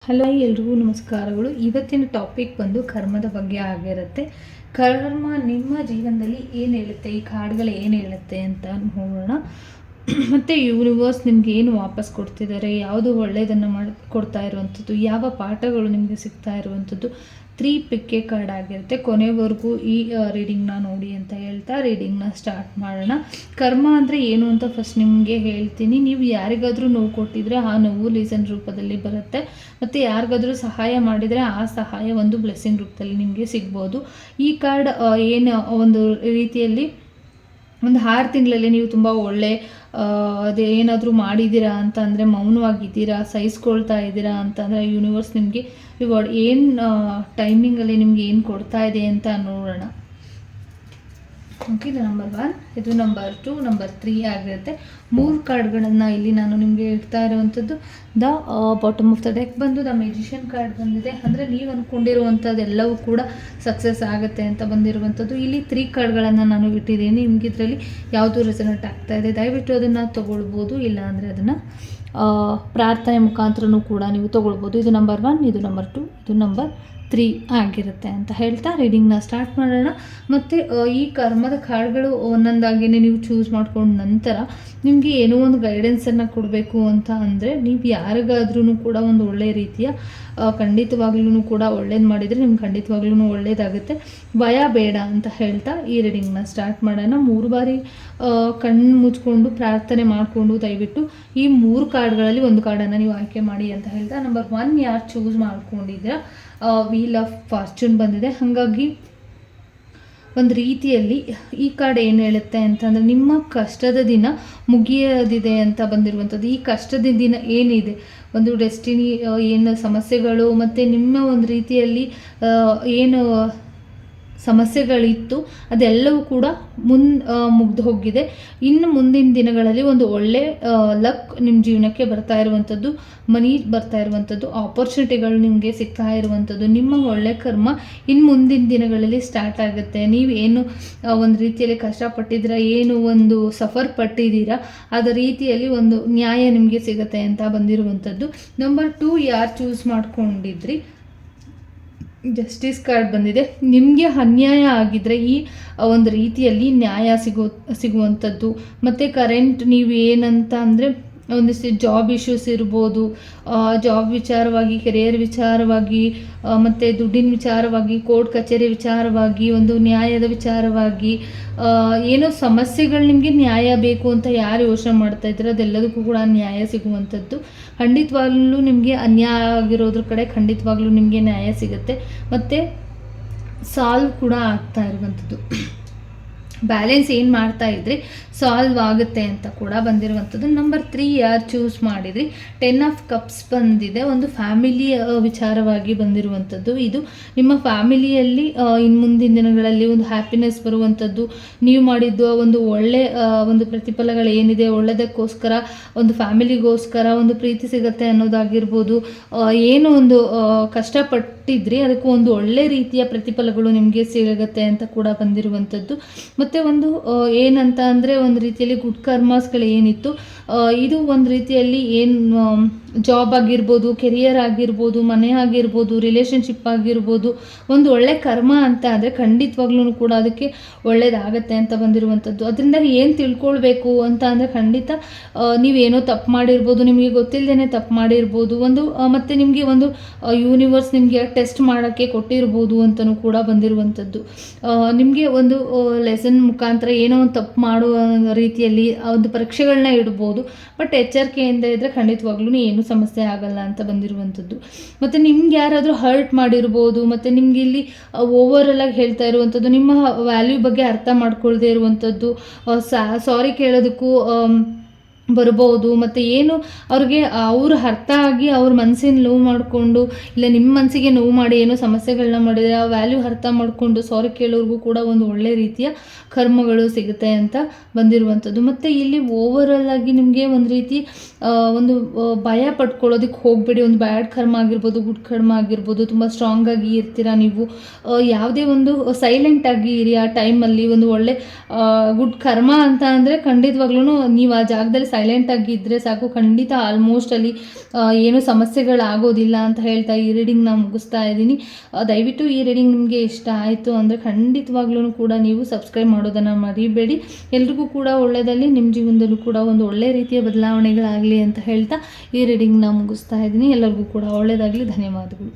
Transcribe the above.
Hello ಎಲ್ರಿಗೂ ನಮಸ್ಕಾರಗಳು. ಇವತ್ತಿನ ಟಾಪಿಕ್ ಬಂದು ಕರ್ಮದ ಬಗ್ಗೆ ಆಗಿರುತ್ತೆ. ಕರ್ಮ ನಿಮ್ಮ ಜೀವನದಲ್ಲಿ ಏನು ಹೇಳುತ್ತೆ, ಈ ಕಾರ್ಡ್ಗಳು ಏನು ಹೇಳುತ್ತೆ ಅಂತ ನೋಡೋಣ. ಮತ್ತು ಯೂನಿವರ್ಸ್ ನಿಮ್ಗೆ ಏನು ವಾಪಸ್ ಕೊಡ್ತಿದ್ದಾರೆ, ಯಾವುದು ಒಳ್ಳೆಯದನ್ನು ಕೊಡ್ತಾ ಇರುವಂಥದ್ದು, ಯಾವ ಪಾಠಗಳು ನಿಮಗೆ ಸಿಗ್ತಾ ಇರುವಂಥದ್ದು 3 ಪಿಕ್ಕೆ ಕಾರ್ಡ್ ಆಗಿರುತ್ತೆ. ಕೊನೆವರೆಗೂ ಈ ರೀಡಿಂಗ್ನ ನೋಡಿ ಅಂತ ಹೇಳ್ತಾ ರೀಡಿಂಗ್ನ ಸ್ಟಾರ್ಟ್ ಮಾಡೋಣ. ಕರ್ಮ ಅಂದರೆ ಏನು ಅಂತ ಫಸ್ಟ್ ನಿಮಗೆ ಹೇಳ್ತೀನಿ. ನೀವು ಯಾರಿಗಾದರೂ ನೋವು ಕೊಟ್ಟಿದ್ರೆ ಆ ನೋವು ಲೀಸನ್ ರೂಪದಲ್ಲಿ ಬರುತ್ತೆ. ಮತ್ತು ಯಾರಿಗಾದರೂ ಸಹಾಯ ಮಾಡಿದರೆ ಆ ಸಹಾಯ ಒಂದು ಬ್ಲೆಸ್ಸಿಂಗ್ ರೂಪದಲ್ಲಿ ನಿಮಗೆ ಸಿಗ್ಬೋದು. ಈ ಕಾರ್ಡ್ ಏನು ಒಂದು ರೀತಿಯಲ್ಲಿ ಒಂದು 6 ತಿಂಗಳಲ್ಲಿ ನೀವು ತುಂಬ ಒಳ್ಳೆ ಅದೇನಾದರೂ ಮಾಡಿದ್ದೀರಾ ಅಂತ ಅಂದರೆ, ಮೌನವಾಗಿದ್ದೀರಾ, ಸಹಿಸ್ಕೊಳ್ತಾ ಇದ್ದೀರಾ ಅಂತಂದರೆ ಯೂನಿವರ್ಸ್ ನಿಮಗೆ ರಿವಾರ್ಡ್ ಏನು ಟೈಮಿಂಗಲ್ಲಿ ನಿಮ್ಗೆ ಏನು ಕೊಡ್ತಾ ಇದೆ ಅಂತ ನೋಡೋಣ. ಓಕೆ, ಇದು ನಂಬರ್ 1, ಇದು ನಂಬರ್ 2, ನಂಬರ್ 3 ಆಗಿರುತ್ತೆ. 3 ಕಾರ್ಡ್ಗಳನ್ನು ಇಲ್ಲಿ ನಾನು ನಿಮಗೆ ಇಡ್ತಾ ಇರುವಂಥದ್ದು. The bottom of the deck ಬಂದು ದ ಮ್ಯಾಜಿಷಿಯನ್ ಕಾರ್ಡ್ ಬಂದಿದೆ. ಅಂದರೆ ನೀವು ಅಂದ್ಕೊಂಡಿರುವಂಥದ್ದು ಎಲ್ಲವೂ ಕೂಡ ಸಕ್ಸಸ್ ಆಗುತ್ತೆ ಅಂತ ಬಂದಿರುವಂಥದ್ದು. ಇಲ್ಲಿ 3 ಕಾರ್ಡ್ಗಳನ್ನು ನಾನು ಇಟ್ಟಿದ್ದೀನಿ. ನಿಮ್ಗೆ ಇದರಲ್ಲಿ ಯಾವುದು ರೆಸನೇಟ್ ಆಗ್ತಾ ಇದೆ ದಯವಿಟ್ಟು ಅದನ್ನು ತೊಗೊಳ್ಬೋದು, ಇಲ್ಲ ಅಂದರೆ ಅದನ್ನು ಪ್ರಾರ್ಥನೆ ಮುಖಾಂತರನೂ ಕೂಡ ನೀವು ತೊಗೊಳ್ಬೋದು. ಇದು ನಂಬರ್ 1, ಇದು ನಂಬರ್ 2, ಇದು ನಂಬರ್ 3 ಆಗಿರುತ್ತೆ ಅಂತ ಹೇಳ್ತಾ ರೀಡಿಂಗ್ನ ಸ್ಟಾರ್ಟ್ ಮಾಡೋಣ. ಮತ್ತು ಈ ಕರ್ಮದ ಕಾರ್ಡ್ಗಳು ಒಂದೊಂದಾಗಿಯೇ ನೀವು ಚೂಸ್ ಮಾಡ್ಕೊಂಡ ನಂತರ ನಿಮಗೆ ಏನೋ ಒಂದು ಗೈಡೆನ್ಸನ್ನು ಕೊಡಬೇಕು ಅಂತ ಅಂದರೆ, ನೀವು ಯಾರಿಗಾದ್ರೂ ಕೂಡ ಒಂದು ಒಳ್ಳೆಯ ರೀತಿಯ ಖಂಡಿತವಾಗ್ಲೂ ಕೂಡ ಒಳ್ಳೇದು ಮಾಡಿದರೆ ನಿಮ್ಗೆ ಖಂಡಿತವಾಗ್ಲೂ ಒಳ್ಳೇದಾಗುತ್ತೆ. ಭಯ ಬೇಡ ಅಂತ ಹೇಳ್ತಾ ಈ ರೀಡಿಂಗ್ನ ಸ್ಟಾರ್ಟ್ ಮಾಡೋಣ. 3 ಬಾರಿ ಕಣ್ಣು ಮುಚ್ಕೊಂಡು ಪ್ರಾರ್ಥನೆ ಮಾಡಿಕೊಂಡು ದಯವಿಟ್ಟು ಈ 3 ಕಾರ್ಡ್ಗಳಲ್ಲಿ ಒಂದು ಕಾರ್ಡನ್ನು ನೀವು ಆಯ್ಕೆ ಮಾಡಿ ಅಂತ ಹೇಳ್ತಾ, ನಂಬರ್ 1 ಯಾರು ಚೂಸ್ ಮಾಡ್ಕೊಂಡಿದ್ದೀರಾ, ವೀಲ್ ಆಫ್ ಫಾರ್ಚೂನ್ ಬಂದಿದೆ. ಹಾಗಾಗಿ ಒಂದು ರೀತಿಯಲ್ಲಿ ಈ ಕಾರ್ಡ್ ಏನು ಹೇಳುತ್ತೆ ಅಂತಂದರೆ, ನಿಮ್ಮ ಕಷ್ಟದ ದಿನ ಮುಗಿಯೋದಿದೆ ಅಂತ ಬಂದಿರುವಂಥದ್ದು. ಈ ಕಷ್ಟದ ದಿನ ಏನಿದೆ, ಒಂದು ಡೆಸ್ಟಿನಿ ಏನು ಸಮಸ್ಯೆಗಳು ಮತ್ತು ನಿಮ್ಮ ಒಂದು ರೀತಿಯಲ್ಲಿ ಏನು ಸಮಸ್ಯೆಗಳಿತ್ತು ಅದೆಲ್ಲವೂ ಕೂಡ ಮುಗ್ದು ಹೋಗಿದೆ. ಇನ್ನು ಮುಂದಿನ ದಿನಗಳಲ್ಲಿ ಒಂದು ಒಳ್ಳೆ ಲಕ್ ನಿಮ್ಮ ಜೀವನಕ್ಕೆ ಬರ್ತಾ ಇರುವಂಥದ್ದು, ಮನಿ ಬರ್ತಾ ಇರುವಂಥದ್ದು, ಆಪರ್ಚುನಿಟಿಗಳು ನಿಮಗೆ ಸಿಗ್ತಾ ಇರುವಂಥದ್ದು, ನಿಮ್ಮ ಒಳ್ಳೆ ಕರ್ಮ ಇನ್ನು ಮುಂದಿನ ದಿನಗಳಲ್ಲಿ ಸ್ಟಾರ್ಟ್ ಆಗುತ್ತೆ. ನೀವು ಏನು ಒಂದು ರೀತಿಯಲ್ಲಿ ಕಷ್ಟಪಟ್ಟಿದ್ದೀರಾ, ಏನು ಒಂದು ಸಫರ್ ಪಟ್ಟಿದ್ದೀರಾ, ಅದ ರೀತಿಯಲ್ಲಿ ಒಂದು ನ್ಯಾಯ ನಿಮಗೆ ಸಿಗುತ್ತೆ ಅಂತ ಬಂದಿರುವಂಥದ್ದು. ನಂಬರ್ 2 ಯಾರು ಚೂಸ್ ಮಾಡ್ಕೊಂಡಿದ್ರಿ, ಜಸ್ಟಿಸ್ ಕಾರ್ಡ್ ಬಂದಿದೆ. ನಿಮಗೆ ಅನ್ಯಾಯ ಆಗಿದ್ದರೆ ಈ ಒಂದು ರೀತಿಯಲ್ಲಿ ನ್ಯಾಯ ಸಿಗುವಂಥದ್ದು. ಮತ್ತು ಕರೆಂಟ್ ನೀವು ಏನಂತ ಅಂದರೆ ಒಂದಿಷ್ಟು ಜಾಬ್ ಇಶ್ಯೂಸ್ ಇರ್ಬೋದು, ಜಾಬ್ ವಿಚಾರವಾಗಿ, ಕೆರಿಯರ್ ವಿಚಾರವಾಗಿ, ಮತ್ತು ದುಡ್ಡಿನ ವಿಚಾರವಾಗಿ, ಕೋರ್ಟ್ ಕಚೇರಿ ವಿಚಾರವಾಗಿ, ಒಂದು ನ್ಯಾಯದ ವಿಚಾರವಾಗಿ ಏನೋ ಸಮಸ್ಯೆಗಳು ನಿಮಗೆ ನ್ಯಾಯ ಬೇಕು ಅಂತ ಯಾರು ಯೋಚನೆ ಮಾಡ್ತಾ ಇದ್ರೆ ಅದೆಲ್ಲದಕ್ಕೂ ಕೂಡ ನ್ಯಾಯ ಸಿಗುವಂಥದ್ದು. ಖಂಡಿತವಾಗ್ಲೂ ನಿಮಗೆ ಅನ್ಯಾಯ ಆಗಿರೋದ್ರ ಕಡೆ ಖಂಡಿತವಾಗ್ಲೂ ನಿಮಗೆ ನ್ಯಾಯ ಸಿಗುತ್ತೆ. ಮತ್ತು ಸಾಲ್ವ್ ಕೂಡ ಆಗ್ತಾ ಇರುವಂಥದ್ದು. ಬ್ಯಾಲೆನ್ಸ್ ಏನು ಮಾಡ್ತಾ ಇದ್ರಿ ಸಾಲ್ವ್ ಆಗುತ್ತೆ ಅಂತ ಕೂಡ ಬಂದಿರುವಂಥದ್ದು. ನಂಬರ್ 3 ಯಾರು ಚೂಸ್ ಮಾಡಿದ್ರಿ, 10 ಆಫ್ ಕಪ್ಸ್ ಬಂದಿದೆ. ಒಂದು ಫ್ಯಾಮಿಲಿಯ ವಿಚಾರವಾಗಿ ಬಂದಿರುವಂಥದ್ದು. ಇದು ನಿಮ್ಮ ಫ್ಯಾಮಿಲಿಯಲ್ಲಿ ಇನ್ನು ಮುಂದಿನ ದಿನಗಳಲ್ಲಿ ಒಂದು ಹ್ಯಾಪಿನೆಸ್ ಬರುವಂಥದ್ದು, ನೀವು ಮಾಡಿದ್ದು ಒಂದು ಒಳ್ಳೆ ಒಂದು ಪ್ರತಿಫಲಗಳು ಏನಿದೆ, ಒಳ್ಳೆಯದಕ್ಕೋಸ್ಕರ ಒಂದು ಫ್ಯಾಮಿಲಿಗೋಸ್ಕರ ಒಂದು ಪ್ರೀತಿ ಸಿಗುತ್ತೆ ಅನ್ನೋದಾಗಿರ್ಬೋದು, ಏನು ಒಂದು ಕಷ್ಟಪಟ್ಟಿದ್ರಿ ಅದಕ್ಕೂ ಒಂದು ಒಳ್ಳೆ ರೀತಿಯ ಪ್ರತಿಫಲಗಳು ನಿಮಗೆ ಸಿಗುತ್ತೆ ಅಂತ ಕೂಡ ಬಂದಿರುವಂಥದ್ದು. ಮತ್ತು ಒಂದು ಏನಂತ ಅಂದರೆ ಒಂದು ರೀತಿಯಲ್ಲಿ ಗುಡ್ ಕರ್ಮಾಸ್ಗಳು ಏನಿತ್ತು, ಇದು ಒಂದು ರೀತಿಯಲ್ಲಿ ಏನು ಜಾಬ್ ಆಗಿರ್ಬೋದು, ಕೆರಿಯರ್ ಆಗಿರ್ಬೋದು, ಮನೆ ಆಗಿರ್ಬೋದು, ರಿಲೇಷನ್ಶಿಪ್ ಆಗಿರ್ಬೋದು, ಒಂದು ಒಳ್ಳೆ ಕರ್ಮ ಅಂತ ಆದರೆ ಖಂಡಿತವಾಗ್ಲೂ ಕೂಡ ಅದಕ್ಕೆ ಒಳ್ಳೇದಾಗತ್ತೆ ಅಂತ ಬಂದಿರುವಂಥದ್ದು. ಅದರಿಂದ ಏನು ತಿಳ್ಕೊಳ್ಬೇಕು ಅಂತ ಅಂದರೆ, ಖಂಡಿತ ನೀವೇನೋ ತಪ್ಪು ಮಾಡಿರ್ಬೋದು, ನಿಮಗೆ ಗೊತ್ತಿಲ್ಲದೇ ತಪ್ಪು ಮಾಡಿರ್ಬೋದು, ಒಂದು ಮತ್ತು ನಿಮಗೆ ಒಂದು ಯೂನಿವರ್ಸ್ ನಿಮಗೆ ಟೆಸ್ಟ್ ಮಾಡೋಕ್ಕೆ ಕೊಟ್ಟಿರ್ಬೋದು ಅಂತಲೂ ಕೂಡ ಬಂದಿರುವಂಥದ್ದು. ನಿಮಗೆ ಒಂದು ಲೆಸನ್ ಮುಖಾಂತರ ಏನೋ ಒಂದು ತಪ್ಪು ಮಾಡುವ ರೀತಿಯಲ್ಲಿ ಒಂದು ಪರೀಕ್ಷೆಗಳನ್ನ ಇಡ್ಬೋದು. ಬಟ್ ಎಚ್ಚರಿಕೆಯಿಂದ ಇದ್ದರೆ ಖಂಡಿತವಾಗ್ಲೂ ಏನು ಸಮಸ್ಯೆ ಆಗಲ್ಲ ಅಂತ ಬಂದಿರುವಂಥದ್ದು. ಮತ್ತು ನಿಮ್ಗೆ ಯಾರಾದರೂ ಹರ್ಟ್ ಮಾಡಿರ್ಬೋದು, ಮತ್ತು ನಿಮ್ಗೆ ಇಲ್ಲಿ ಓವರಲ್ ಆಗಿ ಹೇಳ್ತಾ ಇರುವಂಥದ್ದು ನಿಮ್ಮ ವ್ಯಾಲ್ಯೂ ಬಗ್ಗೆ ಅರ್ಥ ಮಾಡ್ಕೊಳ್ದೇ ಇರುವಂಥದ್ದು, ಸಾರಿ ಕೇಳೋದಕ್ಕೂ ಬರ್ಬೋದು. ಮತ್ತು ಏನು ಅವ್ರಿಗೆ ಅವರು ಅರ್ಥ ಆಗಿ ಅವ್ರ ಮನಸ್ಸಿನ ನೋವು ಮಾಡಿಕೊಂಡು, ಇಲ್ಲ ನಿಮ್ಮ ಮನಸ್ಸಿಗೆ ನೋವು ಮಾಡಿ ಏನೋ ಸಮಸ್ಯೆಗಳನ್ನ ಮಾಡಿದರೆ ಆ ವ್ಯಾಲ್ಯೂ ಅರ್ಥ ಮಾಡಿಕೊಂಡು ಸಾರಿ ಕೇಳೋರ್ಗೂ ಕೂಡ ಒಂದು ಒಳ್ಳೆ ರೀತಿಯ ಕರ್ಮಗಳು ಸಿಗುತ್ತೆ ಅಂತ ಬಂದಿರುವಂಥದ್ದು. ಮತ್ತು ಇಲ್ಲಿ ಓವರಲ್ ಆಗಿ ನಿಮಗೆ ಒಂದು ರೀತಿ ಒಂದು ಭಯ ಪಡ್ಕೊಳ್ಳೋದಕ್ಕೆ ಹೋಗಬೇಡಿ. ಒಂದು ಬ್ಯಾಡ್ ಕರ್ಮ ಆಗಿರ್ಬೋದು, ಗುಡ್ ಕರ್ಮ ಆಗಿರ್ಬೋದು, ತುಂಬ ಸ್ಟ್ರಾಂಗಾಗಿ ಇರ್ತೀರಾ ನೀವು. ಯಾವುದೇ ಒಂದು ಸೈಲೆಂಟಾಗಿ ಇರಿ ಆ ಟೈಮಲ್ಲಿ. ಒಂದು ಒಳ್ಳೆ ಗುಡ್ ಕರ್ಮ ಅಂತ ಅಂದರೆ ಖಂಡಿತವಾಗ್ಲೂ ನೀವು ಆ ಜಾಗದಲ್ಲಿ ಸೈಲೆಂಟಾಗಿದ್ದರೆ ಸಾಕು, ಖಂಡಿತ ಆಲ್ಮೋಸ್ಟ್ ಅಲ್ಲಿ ಏನೂ ಸಮಸ್ಯೆಗಳಾಗೋದಿಲ್ಲ ಅಂತ ಹೇಳ್ತಾ ಈ ರೀಡಿಂಗ್ನ ಮುಗಿಸ್ತಾ ಇದ್ದೀನಿ. ದಯವಿಟ್ಟು ಈ ರೀಡಿಂಗ್ ನಿಮಗೆ ಇಷ್ಟ ಆಯಿತು ಅಂದರೆ ಖಂಡಿತವಾಗ್ಲೂ ಕೂಡ ನೀವು ಸಬ್ಸ್ಕ್ರೈಬ್ ಮಾಡೋದನ್ನು ಮರಿಬೇಡಿ. ಎಲ್ರಿಗೂ ಕೂಡ ಒಳ್ಳೆಯದಲ್ಲಿ, ನಿಮ್ಮ ಜೀವನದಲ್ಲೂ ಕೂಡ ಒಂದು ಒಳ್ಳೆಯ ರೀತಿಯ ಬದಲಾವಣೆಗಳಾಗಲಿ ಅಂತ ಹೇಳ್ತಾ ಈ ರೀಡಿಂಗ್ನ ಮುಗಿಸ್ತಾ ಇದ್ದೀನಿ. ಎಲ್ಲರಿಗೂ ಕೂಡ ಒಳ್ಳೆಯದಾಗಲಿ. ಧನ್ಯವಾದಗಳು.